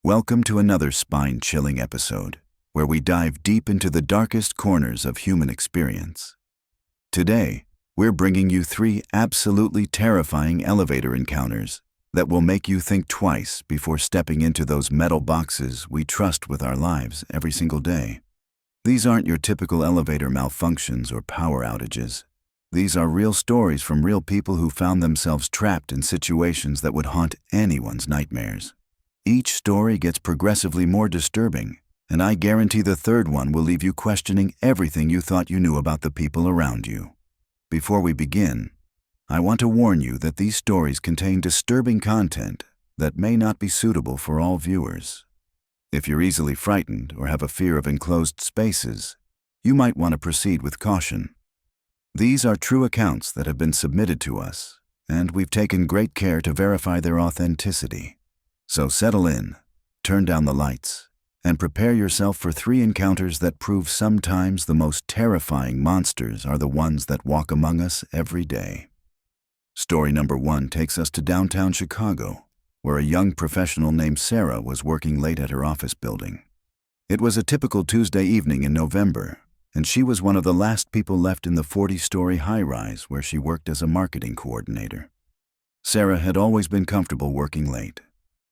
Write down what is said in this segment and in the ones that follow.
Welcome to another spine-chilling episode, where we dive deep into the darkest corners of human experience. Today, we're bringing you 3 absolutely terrifying elevator encounters that will make you think twice before stepping into those metal boxes we trust with our lives every single day. These aren't your typical elevator malfunctions or power outages. These are real stories from real people who found themselves trapped in situations that would haunt anyone's nightmares. Each story gets progressively more disturbing, and I guarantee the third one will leave you questioning everything you thought you knew about the people around you. Before we begin, I want to warn you that these stories contain disturbing content that may not be suitable for all viewers. If you're easily frightened or have a fear of enclosed spaces, you might want to proceed with caution. These are true accounts that have been submitted to us, and we've taken great care to verify their authenticity. So settle in, turn down the lights, and prepare yourself for 3 encounters that prove sometimes the most terrifying monsters are the ones that walk among us every day. Story number 1 takes us to downtown Chicago, where a young professional named Sarah was working late at her office building. It was a typical Tuesday evening in November, and she was one of the last people left in the 40-story high-rise where she worked as a marketing coordinator. Sarah had always been comfortable working late.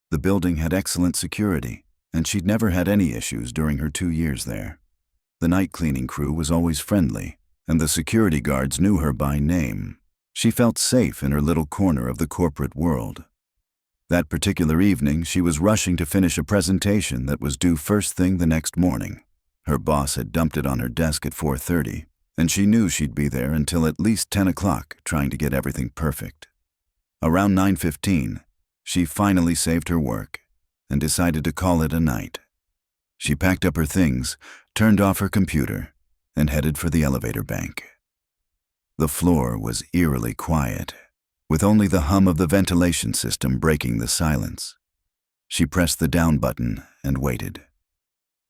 The building had excellent security, and she'd never had any issues during her 2 years there. The night cleaning crew was always friendly, and the security guards knew her by name. She felt safe in her little corner of the corporate world. That particular evening, she was rushing to finish a presentation that was due first thing the next morning. Her boss had dumped it on her desk at 4:30, and she knew she'd be there until at least 10 o'clock trying to get everything perfect. Around 9:15, she finally saved her work and decided to call it a night. She packed up her things, turned off her computer, and headed for the elevator bank. The floor was eerily quiet, with only the hum of the ventilation system breaking the silence. She pressed the down button and waited.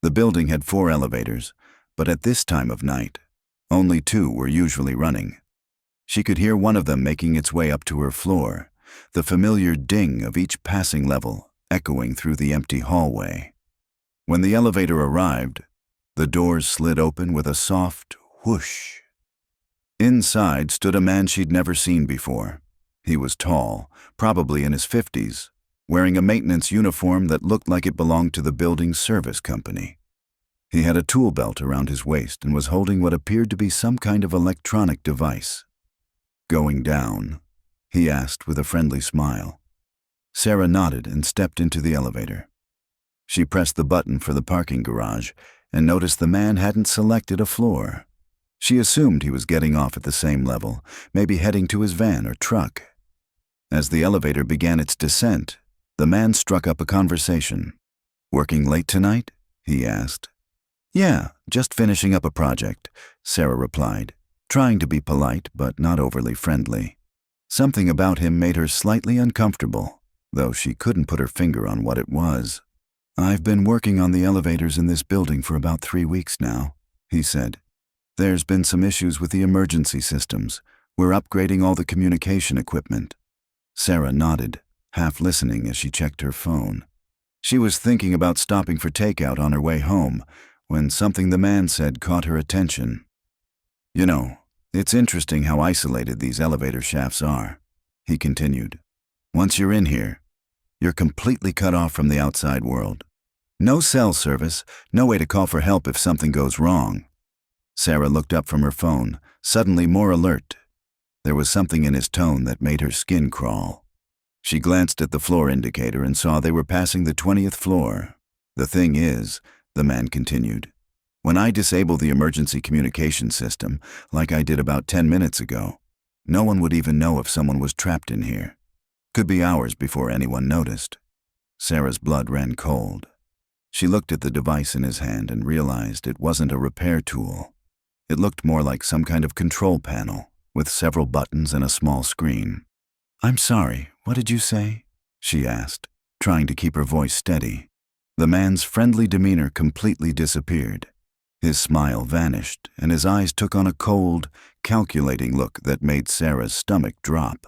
The building had 4 elevators, but at this time of night, only 2 were usually running. She could hear one of them making its way up to her floor, the familiar ding of each passing level echoing through the empty hallway. When the elevator arrived, the doors slid open with a soft whoosh. Inside stood a man she'd never seen before. He was tall, probably in his 50s, wearing a maintenance uniform that looked like it belonged to the building's service company. He had a tool belt around his waist and was holding what appeared to be some kind of electronic device. "Going down?" he asked with a friendly smile. Sarah nodded and stepped into the elevator. She pressed the button for the parking garage and noticed the man hadn't selected a floor. She assumed he was getting off at the same level, maybe heading to his van or truck. As the elevator began its descent, the man struck up a conversation. "Working late tonight?" he asked. "Yeah, just finishing up a project," Sarah replied, trying to be polite but not overly friendly. Something about him made her slightly uncomfortable, though she couldn't put her finger on what it was. "I've been working on the elevators in this building for about 3 weeks now," he said. "There's been some issues with the emergency systems. We're upgrading all the communication equipment." Sarah nodded, half listening as she checked her phone. She was thinking about stopping for takeout on her way home when something the man said caught her attention. "You know, it's interesting how isolated these elevator shafts are," he continued. "Once you're in here, you're completely cut off from the outside world. No cell service, no way to call for help if something goes wrong." Sarah looked up from her phone, suddenly more alert. There was something in his tone that made her skin crawl. She glanced at the floor indicator and saw they were passing the 20th floor. "The thing is," the man continued, "when I disable the emergency communication system, like I did about 10 minutes ago, no one would even know if someone was trapped in here. Could be hours before anyone noticed." Sarah's blood ran cold. She looked at the device in his hand and realized it wasn't a repair tool. It looked more like some kind of control panel, with several buttons and a small screen. "I'm sorry, what did you say?" she asked, trying to keep her voice steady. The man's friendly demeanor completely disappeared. His smile vanished, and his eyes took on a cold, calculating look that made Sarah's stomach drop.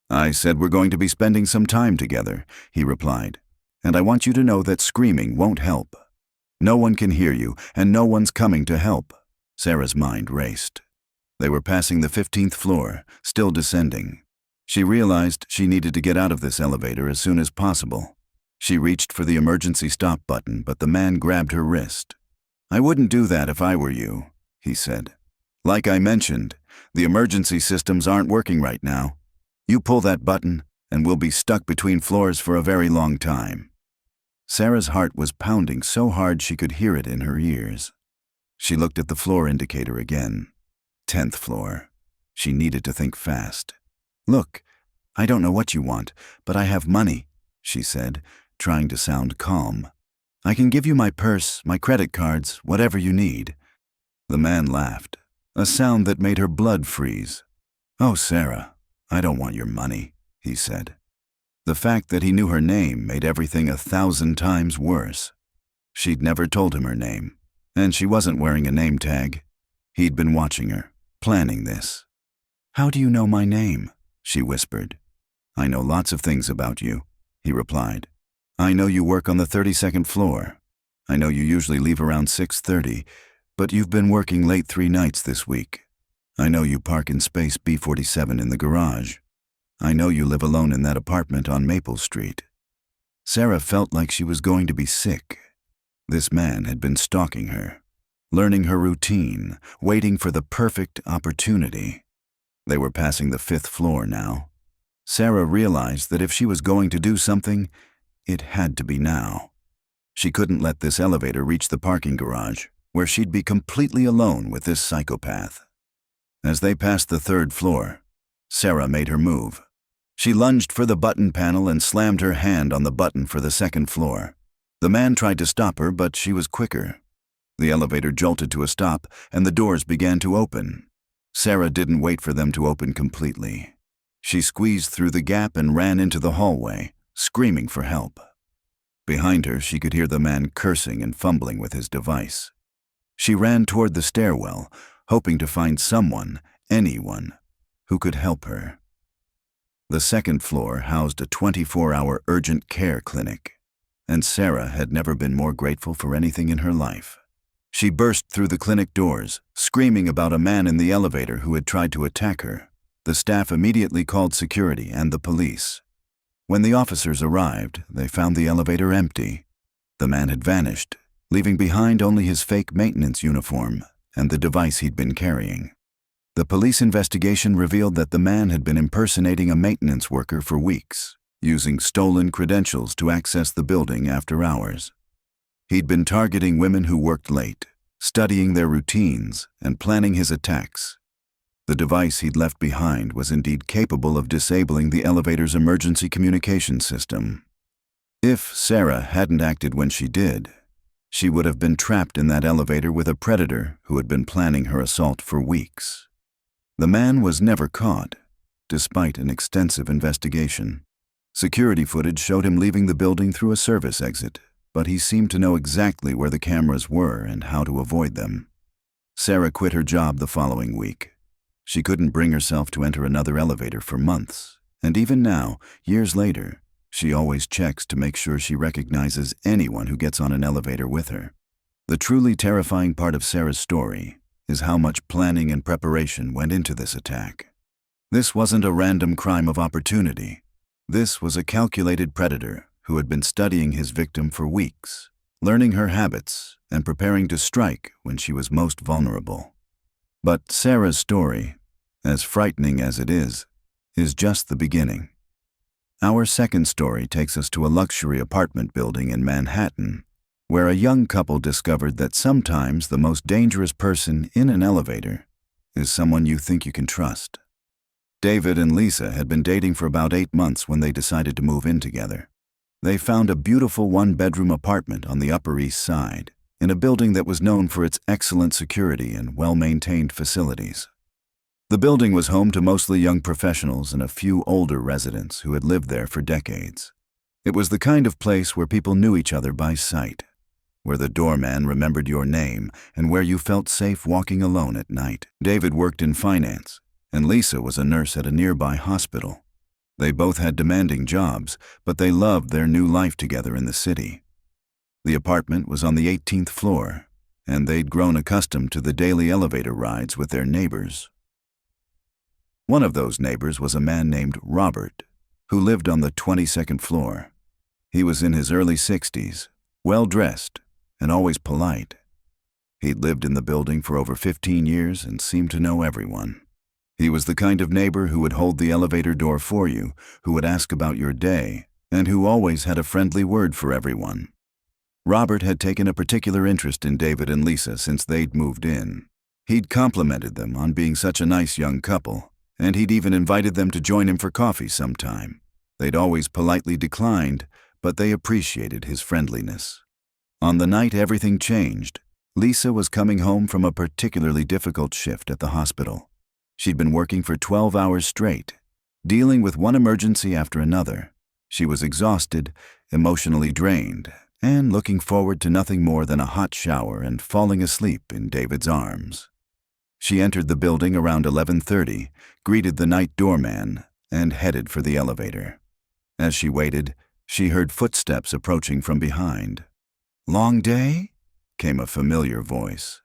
"I said we're going to be spending some time together," he replied. And I want you to know that screaming won't help. No one can hear you, and no one's coming to help." Sarah's mind raced. They were passing the 15th floor, still descending. She realized she needed to get out of this elevator as soon as possible. She reached for the emergency stop button, but the man grabbed her wrist. "I wouldn't do that if I were you," he said. "Like I mentioned, the emergency systems aren't working right now. You pull that button, and we'll be stuck between floors for a very long time." Sarah's heart was pounding so hard she could hear it in her ears. She looked at the floor indicator again. 10th floor. She needed to think fast. "Look, I don't know what you want, but I have money," she said, trying to sound calm. "I can give you my purse, my credit cards, whatever you need." The man laughed, a sound that made her blood freeze. "Oh, Sarah, I don't want your money," he said. The fact that he knew her name made everything 1,000 times worse. She'd never told him her name, and she wasn't wearing a name tag. He'd been watching her, planning this. "How do you know my name?" she whispered. "I know lots of things about you," he replied. "I know you work on the 32nd floor. I know you usually leave around 6:30, but you've been working late 3 nights this week. I know you park in space B47 in the garage. I know you live alone in that apartment on Maple Street." Sarah felt like she was going to be sick. This man had been stalking her, learning her routine, waiting for the perfect opportunity. They were passing the 5th floor now. Sarah realized that if she was going to do something, it had to be now. She couldn't let this elevator reach the parking garage, where she'd be completely alone with this psychopath. As they passed the 3rd floor, Sarah made her move. She lunged for the button panel and slammed her hand on the button for the 2nd floor. The man tried to stop her, but she was quicker. The elevator jolted to a stop, and the doors began to open. Sarah didn't wait for them to open completely. She squeezed through the gap and ran into the hallway, screaming for help. Behind her, she could hear the man cursing and fumbling with his device. She ran toward the stairwell, hoping to find someone, anyone, who could help her. The 2nd floor housed a 24-hour urgent care clinic, and Sarah had never been more grateful for anything in her life. She burst through the clinic doors, screaming about a man in the elevator who had tried to attack her. The staff immediately called security and the police. When the officers arrived, they found the elevator empty. The man had vanished, leaving behind only his fake maintenance uniform and the device he'd been carrying. The police investigation revealed that the man had been impersonating a maintenance worker for weeks, using stolen credentials to access the building after hours. He'd been targeting women who worked late, studying their routines, and planning his attacks. The device he'd left behind was indeed capable of disabling the elevator's emergency communication system. If Sarah hadn't acted when she did, she would have been trapped in that elevator with a predator who had been planning her assault for weeks. The man was never caught, despite an extensive investigation. Security footage showed him leaving the building through a service exit, but he seemed to know exactly where the cameras were and how to avoid them. Sarah quit her job the following week. She couldn't bring herself to enter another elevator for months, and even now, years later, she always checks to make sure she recognizes anyone who gets on an elevator with her. The truly terrifying part of Sarah's story is how much planning and preparation went into this attack. This wasn't a random crime of opportunity. This was a calculated predator who had been studying his victim for weeks, learning her habits and preparing to strike when she was most vulnerable. But Sarah's story, as frightening as it is just the beginning. Our second story takes us to a luxury apartment building in Manhattan, where a young couple discovered that sometimes the most dangerous person in an elevator is someone you think you can trust. David and Lisa had been dating for about 8 months when they decided to move in together. They found a beautiful one-bedroom apartment on the Upper East Side, in a building that was known for its excellent security and well-maintained facilities. The building was home to mostly young professionals and a few older residents who had lived there for decades. It was the kind of place where people knew each other by sight, where the doorman remembered your name and where you felt safe walking alone at night. David worked in finance, and Lisa was a nurse at a nearby hospital. They both had demanding jobs, but they loved their new life together in the city. The apartment was on the 18th floor, and they'd grown accustomed to the daily elevator rides with their neighbors. One of those neighbors was a man named Robert, who lived on the 22nd floor. He was in his early 60s, well-dressed, and always polite. He'd lived in the building for over 15 years and seemed to know everyone. He was the kind of neighbor who would hold the elevator door for you, who would ask about your day, and who always had a friendly word for everyone. Robert had taken a particular interest in David and Lisa since they'd moved in. He'd complimented them on being such a nice young couple, and he'd even invited them to join him for coffee sometime. They'd always politely declined, but they appreciated his friendliness. On the night everything changed, Lisa was coming home from a particularly difficult shift at the hospital. She'd been working for 12 hours straight, dealing with one emergency after another. She was exhausted, emotionally drained, and looking forward to nothing more than a hot shower and falling asleep in David's arms. She entered the building around 11:30, greeted the night doorman, and headed for the elevator. As she waited, she heard footsteps approaching from behind. "Long day?" came a familiar voice.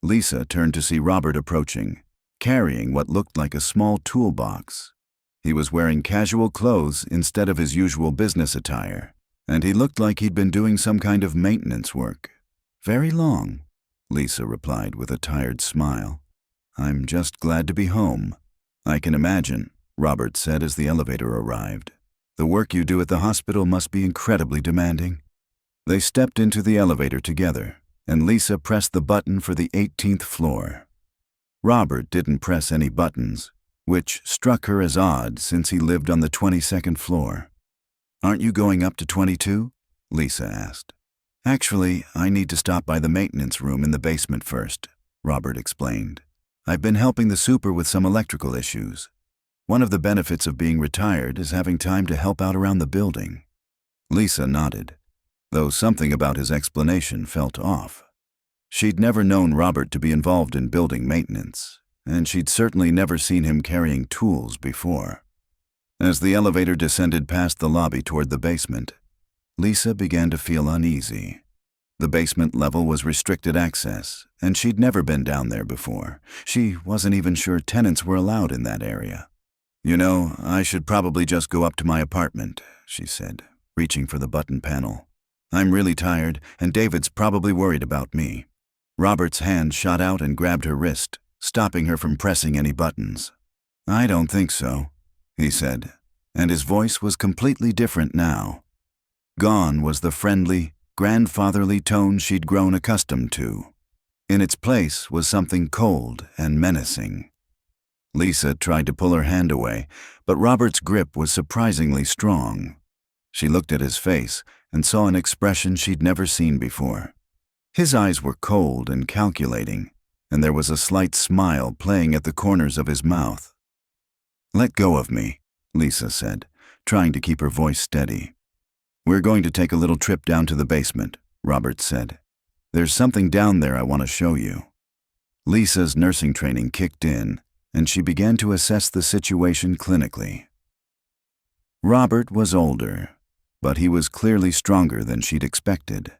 Lisa turned to see Robert approaching, carrying what looked like a small toolbox. He was wearing casual clothes instead of his usual business attire, and he looked like he'd been doing some kind of maintenance work. "Very long," Lisa replied with a tired smile. "I'm just glad to be home." "I can imagine," Robert said as the elevator arrived. "The work you do at the hospital must be incredibly demanding." They stepped into the elevator together, and Lisa pressed the button for the 18th floor. Robert didn't press any buttons, which struck her as odd since he lived on the 22nd floor. "Aren't you going up to 22? Lisa asked. "Actually, I need to stop by the maintenance room in the basement first," Robert explained. "I've been helping the super with some electrical issues. One of the benefits of being retired is having time to help out around the building." Lisa nodded, though something about his explanation felt off. She'd never known Robert to be involved in building maintenance, and she'd certainly never seen him carrying tools before. As the elevator descended past the lobby toward the basement, Lisa began to feel uneasy. The basement level was restricted access, and she'd never been down there before. She wasn't even sure tenants were allowed in that area. "You know, I should probably just go up to my apartment," she said, reaching for the button panel. "I'm really tired, and David's probably worried about me." Robert's hand shot out and grabbed her wrist, stopping her from pressing any buttons. "I don't think so," he said, and his voice was completely different now. Gone was the friendly, grandfatherly tone she'd grown accustomed to. In its place was something cold and menacing. Lisa tried to pull her hand away, but Robert's grip was surprisingly strong. She looked at his face and saw an expression she'd never seen before. His eyes were cold and calculating, and there was a slight smile playing at the corners of his mouth. "Let go of me," Lisa said, trying to keep her voice steady. "We're going to take a little trip down to the basement," Robert said. "There's something down there I want to show you." Lisa's nursing training kicked in, and she began to assess the situation clinically. Robert was older, but he was clearly stronger than she'd expected.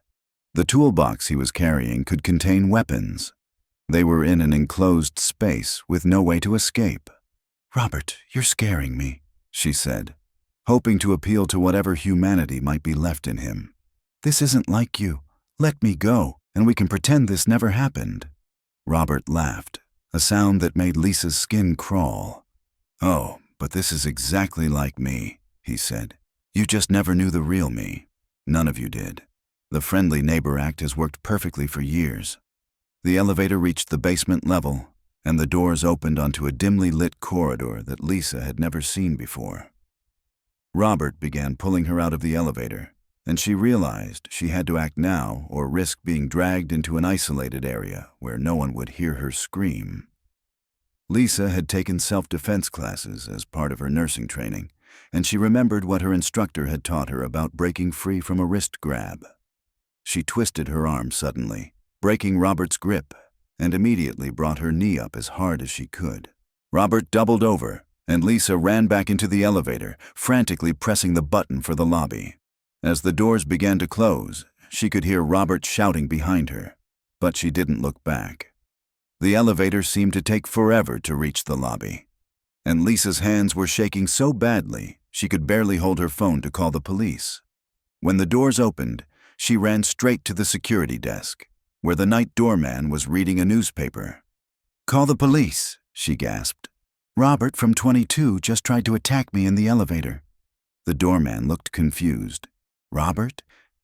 The toolbox he was carrying could contain weapons. They were in an enclosed space with no way to escape. "Robert, you're scaring me," she said, hoping to appeal to whatever humanity might be left in him. "This isn't like you. Let me go, and we can pretend this never happened." Robert laughed, a sound that made Lisa's skin crawl. "Oh, but this is exactly like me," he said. "You just never knew the real me. None of you did. The friendly neighbor act has worked perfectly for years." The elevator reached the basement level, and the doors opened onto a dimly lit corridor that Lisa had never seen before. Robert began pulling her out of the elevator, and she realized she had to act now or risk being dragged into an isolated area where no one would hear her scream. Lisa had taken self-defense classes as part of her nursing training, and she remembered what her instructor had taught her about breaking free from a wrist grab. She twisted her arm suddenly, breaking Robert's grip, and immediately brought her knee up as hard as she could. Robert doubled over, and Lisa ran back into the elevator, frantically pressing the button for the lobby. As the doors began to close, she could hear Robert shouting behind her, but she didn't look back. The elevator seemed to take forever to reach the lobby, and Lisa's hands were shaking so badly she could barely hold her phone to call the police. When the doors opened, she ran straight to the security desk, where the night doorman was reading a newspaper. "Call the police," she gasped. "Robert from 22 just tried to attack me in the elevator." The doorman looked confused. "Robert?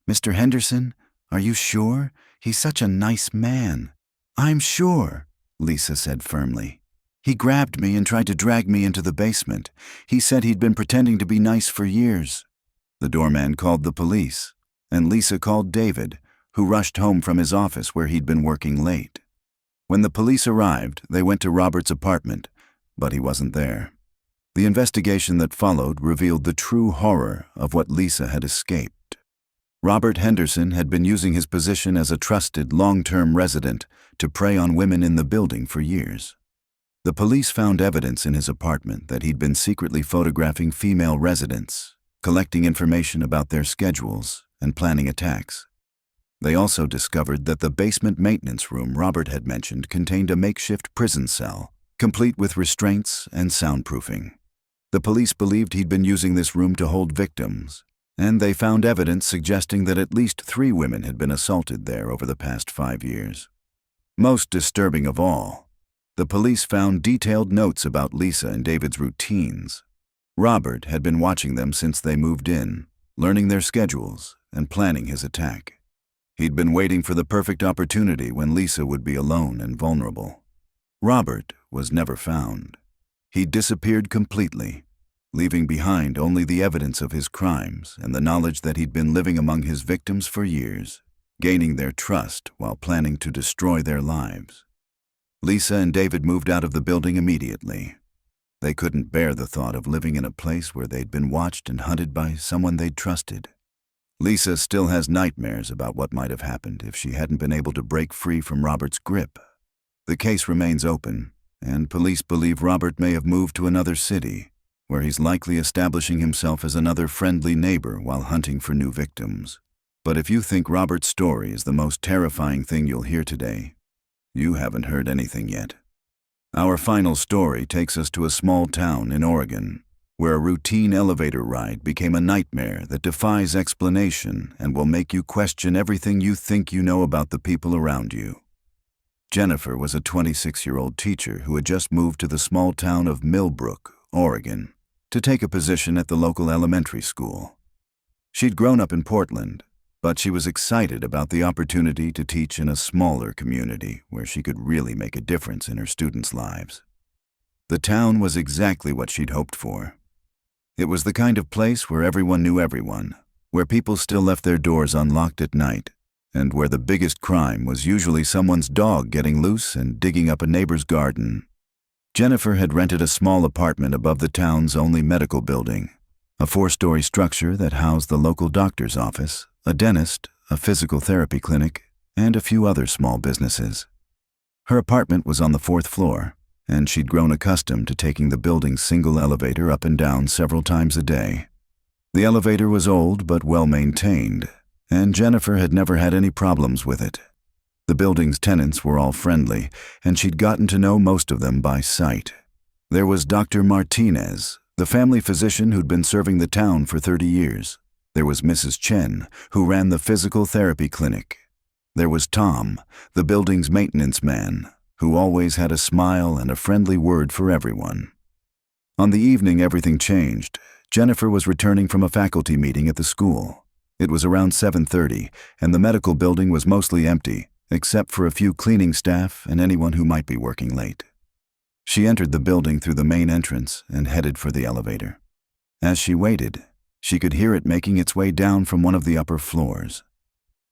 Mr. Henderson? Are you sure? He's such a nice man." "I'm sure," Lisa said firmly. "He grabbed me and tried to drag me into the basement. He said he'd been pretending to be nice for years." The doorman called the police, and Lisa called David, who rushed home from his office where he'd been working late. When the police arrived, they went to Robert's apartment, but he wasn't there. The investigation that followed revealed the true horror of what Lisa had escaped. Robert Henderson had been using his position as a trusted, long-term resident to prey on women in the building for years. The police found evidence in his apartment that he'd been secretly photographing female residents, collecting information about their schedules, and planning attacks. They also discovered that the basement maintenance room Robert had mentioned contained a makeshift prison cell, complete with restraints and soundproofing. The police believed he'd been using this room to hold victims, and they found evidence suggesting that at least 3 women had been assaulted there over the past 5 years. Most disturbing of all, the police found detailed notes about Lisa and David's routines. Robert had been watching them since they moved in, learning their schedules and planning his attack. He'd been waiting for the perfect opportunity when Lisa would be alone and vulnerable. Robert was never found. He disappeared completely, leaving behind only the evidence of his crimes and the knowledge that he'd been living among his victims for years, gaining their trust while planning to destroy their lives. Lisa and David moved out of the building immediately. They couldn't bear the thought of living in a place where they'd been watched and hunted by someone they'd trusted. Lisa still has nightmares about what might have happened if she hadn't been able to break free from Robert's grip. The case remains open, and police believe Robert may have moved to another city, where he's likely establishing himself as another friendly neighbor while hunting for new victims. But if you think Robert's story is the most terrifying thing you'll hear today, you haven't heard anything yet. Our final story takes us to a small town in Oregon, where a routine elevator ride became a nightmare that defies explanation and will make you question everything you think you know about the people around you. Jennifer was a 26-year-old teacher who had just moved to the small town of Millbrook, Oregon, to take a position at the local elementary school. She'd grown up in Portland, but she was excited about the opportunity to teach in a smaller community where she could really make a difference in her students' lives. The town was exactly what she'd hoped for. It was the kind of place where everyone knew everyone, where people still left their doors unlocked at night, and where the biggest crime was usually someone's dog getting loose and digging up a neighbor's garden. Jennifer had rented a small apartment above the town's only medical building, a 4-story structure that housed the local doctor's office, a dentist, a physical therapy clinic, and a few other small businesses. Her apartment was on the 4th floor, and she'd grown accustomed to taking the building's single elevator up and down several times a day. The elevator was old but well-maintained, and Jennifer had never had any problems with it. The building's tenants were all friendly, and she'd gotten to know most of them by sight. There was Dr. Martinez, the family physician who'd been serving the town for 30 years. There was Mrs. Chen, who ran the physical therapy clinic. There was Tom, the building's maintenance man, who always had a smile and a friendly word for everyone. On the evening everything changed, Jennifer was returning from a faculty meeting at the school. It was around 7:30, and the medical building was mostly empty, except for a few cleaning staff and anyone who might be working late. She entered the building through the main entrance and headed for the elevator. As she waited, she could hear it making its way down from one of the upper floors.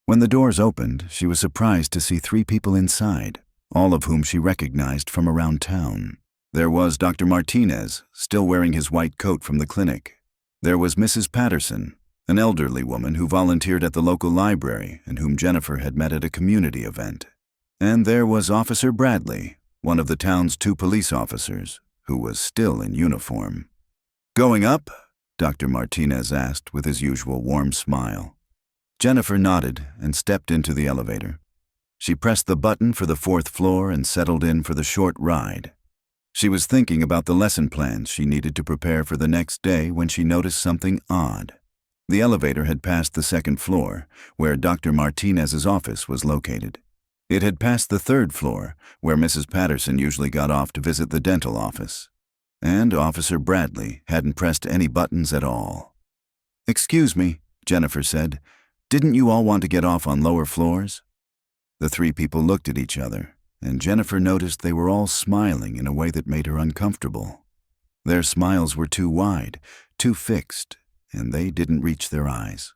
When the doors opened, she was surprised to see 3 people inside, all of whom she recognized from around town. There was Dr. Martinez, still wearing his white coat from the clinic. There was Mrs. Patterson, an elderly woman who volunteered at the local library and whom Jennifer had met at a community event. And there was Officer Bradley, one of the town's 2 police officers, who was still in uniform. "Going up?" Dr. Martinez asked with his usual warm smile. Jennifer nodded and stepped into the elevator. She pressed the button for the 4th floor and settled in for the short ride. She was thinking about the lesson plans she needed to prepare for the next day when she noticed something odd. The elevator had passed the 2nd floor, where Dr. Martinez's office was located. It had passed the 3rd floor, where Mrs. Patterson usually got off to visit the dental office. And Officer Bradley hadn't pressed any buttons at all. "Excuse me," Jennifer said. "Didn't you all want to get off on lower floors?" The 3 people looked at each other, and Jennifer noticed they were all smiling in a way that made her uncomfortable. Their smiles were too wide, too fixed, and they didn't reach their eyes.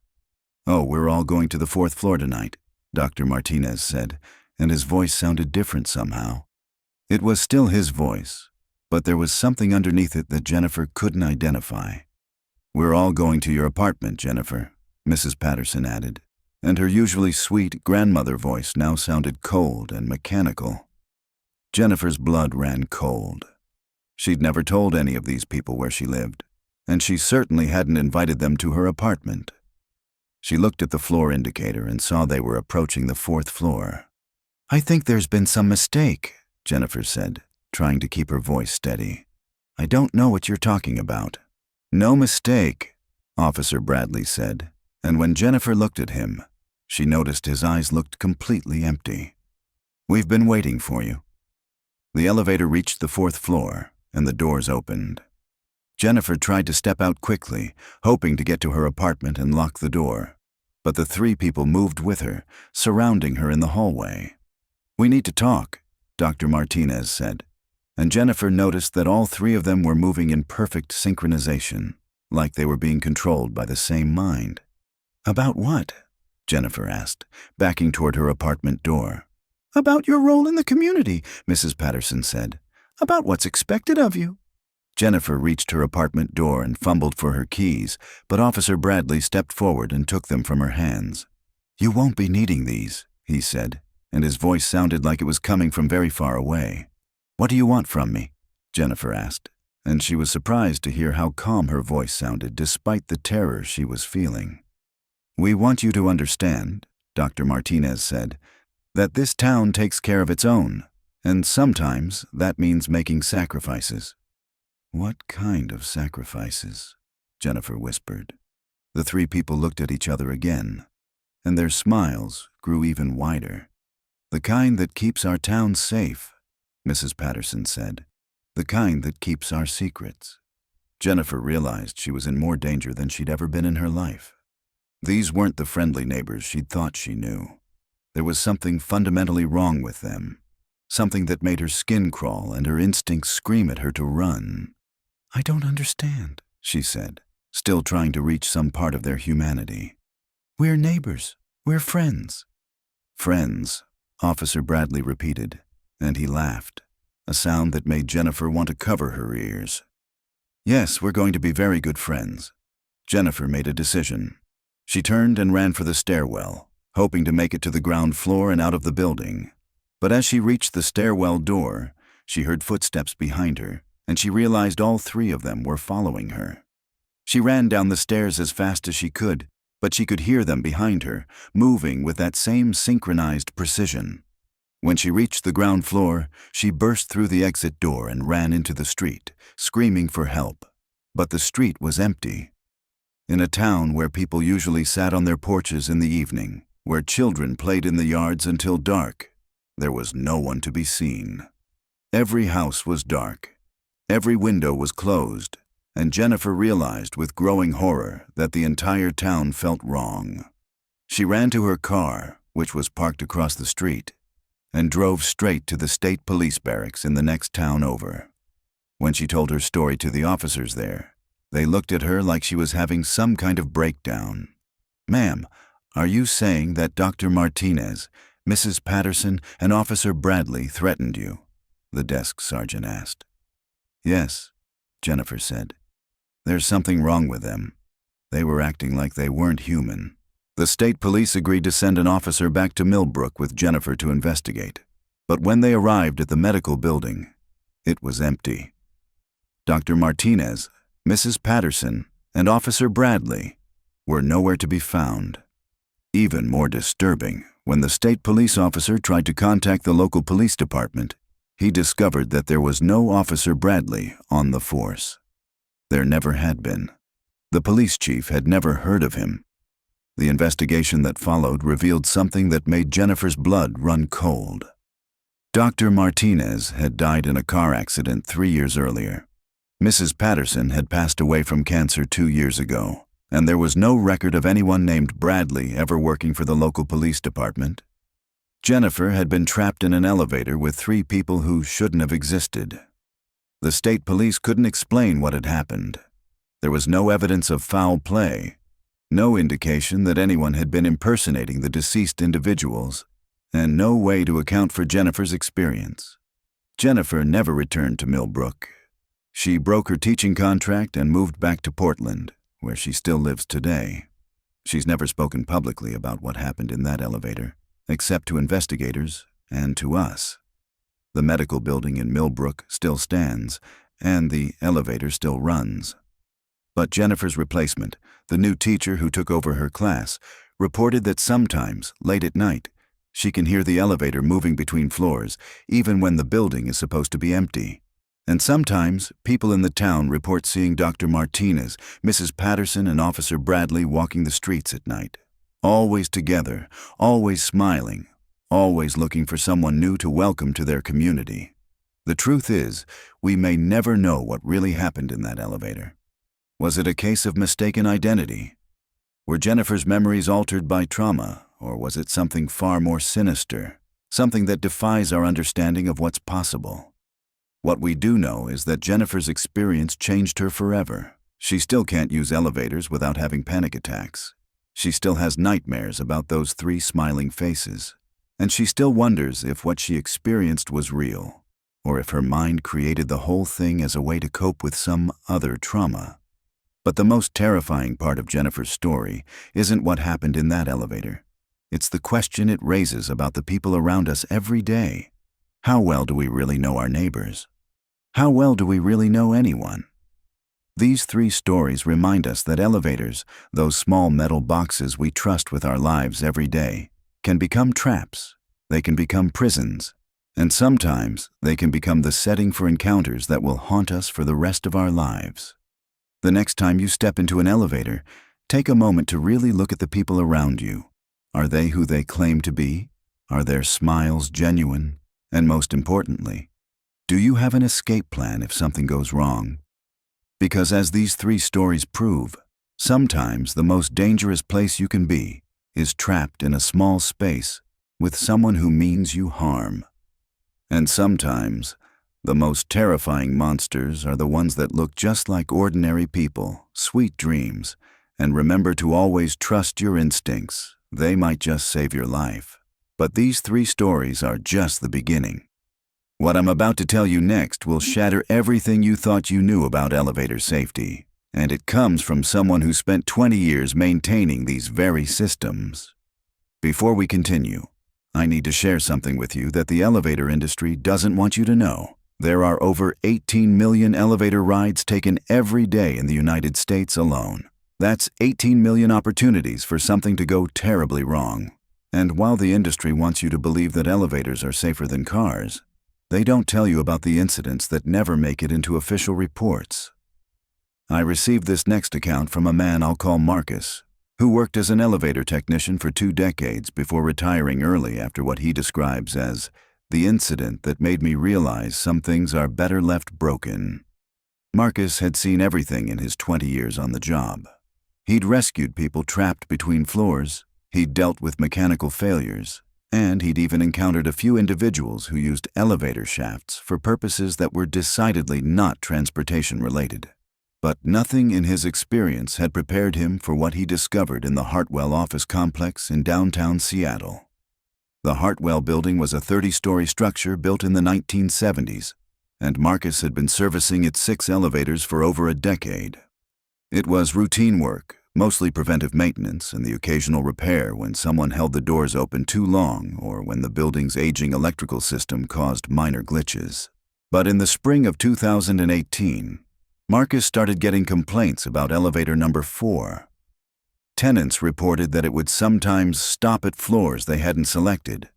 "Oh, we're all going to the 4th floor tonight," Dr. Martinez said, and his voice sounded different somehow. It was still his voice, but there was something underneath it that Jennifer couldn't identify. "We're all going to your apartment, Jennifer," Mrs. Patterson added, and her usually sweet grandmother voice now sounded cold and mechanical. Jennifer's blood ran cold. She'd never told any of these people where she lived, and she certainly hadn't invited them to her apartment. She looked at the floor indicator and saw they were approaching the 4th floor. "I think there's been some mistake," Jennifer said, trying to keep her voice steady. "I don't know what you're talking about." "No mistake," Officer Bradley said, and when Jennifer looked at him, she noticed his eyes looked completely empty. "We've been waiting for you." The elevator reached the 4th floor, and the doors opened. Jennifer tried to step out quickly, hoping to get to her apartment and lock the door. But the 3 people moved with her, surrounding her in the hallway. "We need to talk," Dr. Martinez said, and Jennifer noticed that all 3 of them were moving in perfect synchronization, like they were being controlled by the same mind. "About what?" Jennifer asked, backing toward her apartment door. "About your role in the community," Mrs. Patterson said. "About what's expected of you." Jennifer reached her apartment door and fumbled for her keys, but Officer Bradley stepped forward and took them from her hands. "You won't be needing these," he said, and his voice sounded like it was coming from very far away. "What do you want from me?" Jennifer asked, and she was surprised to hear how calm her voice sounded despite the terror she was feeling. "We want you to understand," Dr. Martinez said, "that this town takes care of its own, and sometimes that means making sacrifices." "What kind of sacrifices?" Jennifer whispered. The 3 people looked at each other again, and their smiles grew even wider. "The kind that keeps our town safe," Mrs. Patterson said. "The kind that keeps our secrets." Jennifer realized she was in more danger than she'd ever been in her life. These weren't the friendly neighbors she'd thought she knew. There was something fundamentally wrong with them, something that made her skin crawl and her instincts scream at her to run. "I don't understand," she said, still trying to reach some part of their humanity. "We're neighbors. We're friends." "Friends," Officer Bradley repeated, and he laughed, a sound that made Jennifer want to cover her ears. "Yes, we're going to be very good friends." Jennifer made a decision. She turned and ran for the stairwell, hoping to make it to the ground floor and out of the building. But as she reached the stairwell door, she heard footsteps behind her, and she realized all 3 of them were following her. She ran down the stairs as fast as she could, but she could hear them behind her, moving with that same synchronized precision. When she reached the ground floor, she burst through the exit door and ran into the street, screaming for help. But the street was empty. In a town where people usually sat on their porches in the evening, where children played in the yards until dark, there was no one to be seen. Every house was dark. Every window was closed, and Jennifer realized with growing horror that the entire town felt wrong. She ran to her car, which was parked across the street, and drove straight to the state police barracks in the next town over. When she told her story to the officers there, they looked at her like she was having some kind of breakdown. "Ma'am, are you saying that Dr. Martinez, Mrs. Patterson, and Officer Bradley threatened you?" the desk sergeant asked. "Yes," Jennifer said. "There's something wrong with them. They were acting like they weren't human." The state police agreed to send an officer back to Millbrook with Jennifer to investigate. But when they arrived at the medical building, it was empty. Dr. Martinez, Mrs. Patterson, and Officer Bradley were nowhere to be found. Even more disturbing, when the state police officer tried to contact the local police department, he discovered that there was no Officer Bradley on the force. There never had been. The police chief had never heard of him. The investigation that followed revealed something that made Jennifer's blood run cold. Dr. Martinez had died in a car accident 3 years earlier. Mrs. Patterson had passed away from cancer 2 years ago, and there was no record of anyone named Bradley ever working for the local police department. Jennifer had been trapped in an elevator with 3 people who shouldn't have existed. The state police couldn't explain what had happened. There was no evidence of foul play, no indication that anyone had been impersonating the deceased individuals, and no way to account for Jennifer's experience. Jennifer never returned to Millbrook. She broke her teaching contract and moved back to Portland, where she still lives today. She's never spoken publicly about what happened in that elevator, except to investigators and to us. The medical building in Millbrook still stands, and the elevator still runs. But Jennifer's replacement, the new teacher who took over her class, reported that sometimes, late at night, she can hear the elevator moving between floors, even when the building is supposed to be empty. And sometimes, people in the town report seeing Dr. Martinez, Mrs. Patterson, and Officer Bradley walking the streets at night. Always together, always smiling, always looking for someone new to welcome to their community. The truth is, we may never know what really happened in that elevator. Was it a case of mistaken identity? Were Jennifer's memories altered by trauma, or was it something far more sinister, something that defies our understanding of what's possible? What we do know is that Jennifer's experience changed her forever. She still can't use elevators without having panic attacks. She still has nightmares about those 3 smiling faces. And she still wonders if what she experienced was real, or if her mind created the whole thing as a way to cope with some other trauma. But the most terrifying part of Jennifer's story isn't what happened in that elevator. It's the question it raises about the people around us every day. How well do we really know our neighbors? How well do we really know anyone? These 3 stories remind us that elevators, those small metal boxes we trust with our lives every day, can become traps, they can become prisons, and sometimes they can become the setting for encounters that will haunt us for the rest of our lives. The next time you step into an elevator, take a moment to really look at the people around you. Are they who they claim to be? Are their smiles genuine? And most importantly, do you have an escape plan if something goes wrong? Because as these 3 stories prove, sometimes the most dangerous place you can be is trapped in a small space with someone who means you harm. And sometimes, the most terrifying monsters are the ones that look just like ordinary people, sweet dreams, and remember to always trust your instincts. They might just save your life. But these 3 stories are just the beginning. What I'm about to tell you next will shatter everything you thought you knew about elevator safety, and it comes from someone who spent 20 years maintaining these very systems. Before we continue, I need to share something with you that the elevator industry doesn't want you to know. There are over 18 million elevator rides taken every day in the United States alone. That's 18 million opportunities for something to go terribly wrong. And while the industry wants you to believe that elevators are safer than cars, they don't tell you about the incidents that never make it into official reports. I received this next account from a man I'll call Marcus, who worked as an elevator technician for 2 decades before retiring early after what he describes as the incident that made me realize some things are better left broken. Marcus had seen everything in his 20 years on the job. He'd rescued people trapped between floors, he'd dealt with mechanical failures, and he'd even encountered a few individuals who used elevator shafts for purposes that were decidedly not transportation-related. But nothing in his experience had prepared him for what he discovered in the Hartwell office complex in downtown Seattle. The Hartwell building was a 30-story structure built in the 1970s, and Marcus had been servicing its 6 elevators for over a decade. It was routine work, mostly preventive maintenance and the occasional repair when someone held the doors open too long or when the building's aging electrical system caused minor glitches. But in the spring of 2018, Marcus started getting complaints about elevator number 4. Tenants reported that it would sometimes stop at floors they hadn't selected,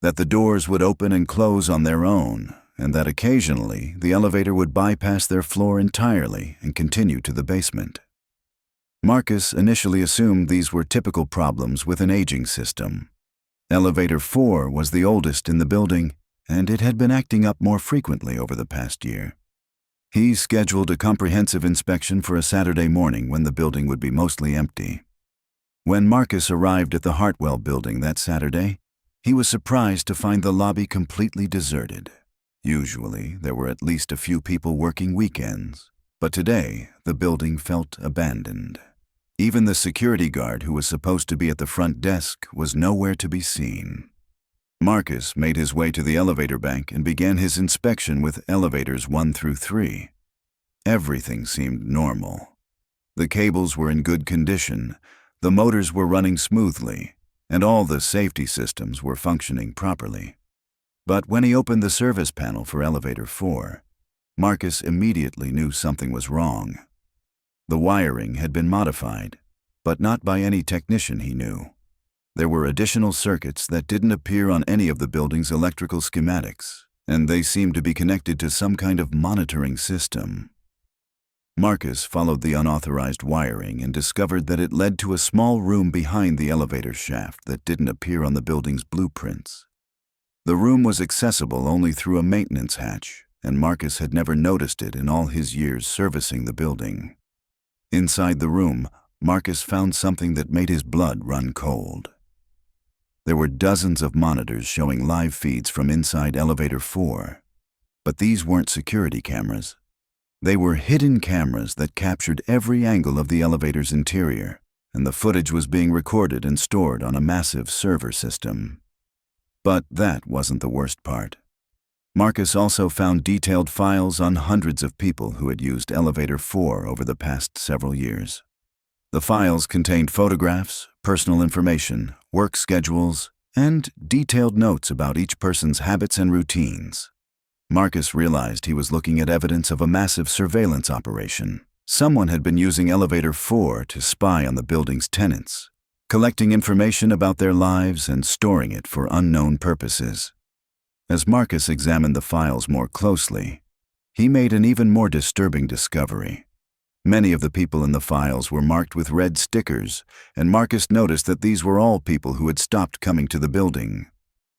that the doors would open and close on their own, and that occasionally the elevator would bypass their floor entirely and continue to the basement. Marcus initially assumed these were typical problems with an aging system. Elevator 4 was the oldest in the building, and it had been acting up more frequently over the past year. He scheduled a comprehensive inspection for a Saturday morning when the building would be mostly empty. When Marcus arrived at the Hartwell building that Saturday, he was surprised to find the lobby completely deserted. Usually, there were at least a few people working weekends, but today the building felt abandoned. Even the security guard who was supposed to be at the front desk was nowhere to be seen. Marcus made his way to the elevator bank and began his inspection with elevators 1 through 3. Everything seemed normal. The cables were in good condition, the motors were running smoothly, and all the safety systems were functioning properly. But when he opened the service panel for elevator 4, Marcus immediately knew something was wrong. The wiring had been modified, but not by any technician he knew. There were additional circuits that didn't appear on any of the building's electrical schematics, and they seemed to be connected to some kind of monitoring system. Marcus followed the unauthorized wiring and discovered that it led to a small room behind the elevator shaft that didn't appear on the building's blueprints. The room was accessible only through a maintenance hatch, and Marcus had never noticed it in all his years servicing the building. Inside the room, Marcus found something that made his blood run cold. There were dozens of monitors showing live feeds from inside elevator 4, but these weren't security cameras. They were hidden cameras that captured every angle of the elevator's interior, and the footage was being recorded and stored on a massive server system. But that wasn't the worst part. Marcus also found detailed files on hundreds of people who had used elevator 4 over the past several years. The files contained photographs, personal information, work schedules, and detailed notes about each person's habits and routines. Marcus realized he was looking at evidence of a massive surveillance operation. Someone had been using elevator 4 to spy on the building's tenants, collecting information about their lives and storing it for unknown purposes. As Marcus examined the files more closely, he made an even more disturbing discovery. Many of the people in the files were marked with red stickers, and Marcus noticed that these were all people who had stopped coming to the building.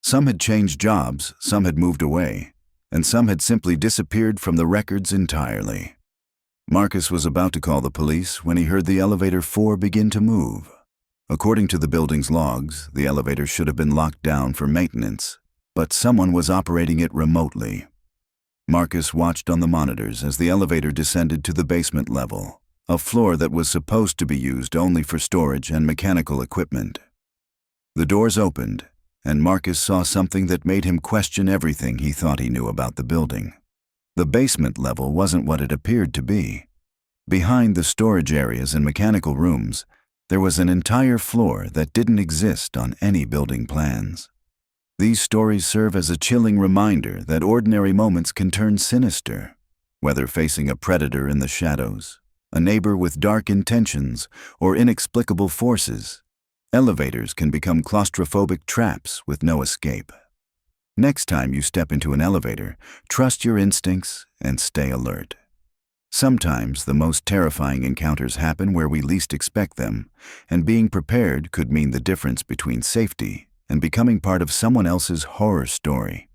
Some had changed jobs, some had moved away, and some had simply disappeared from the records entirely. Marcus was about to call the police when he heard the elevator 4 begin to move. According to the building's logs, the elevator should have been locked down for maintenance, but someone was operating it remotely. Marcus watched on the monitors as the elevator descended to the basement level, a floor that was supposed to be used only for storage and mechanical equipment. The doors opened, and Marcus saw something that made him question everything he thought he knew about the building. The basement level wasn't what it appeared to be. Behind the storage areas and mechanical rooms, there was an entire floor that didn't exist on any building plans. These stories serve as a chilling reminder that ordinary moments can turn sinister, whether facing a predator in the shadows, a neighbor with dark intentions, or inexplicable forces. Elevators can become claustrophobic traps with no escape. Next time you step into an elevator, trust your instincts and stay alert. Sometimes the most terrifying encounters happen where we least expect them, and being prepared could mean the difference between safety and becoming part of someone else's horror story.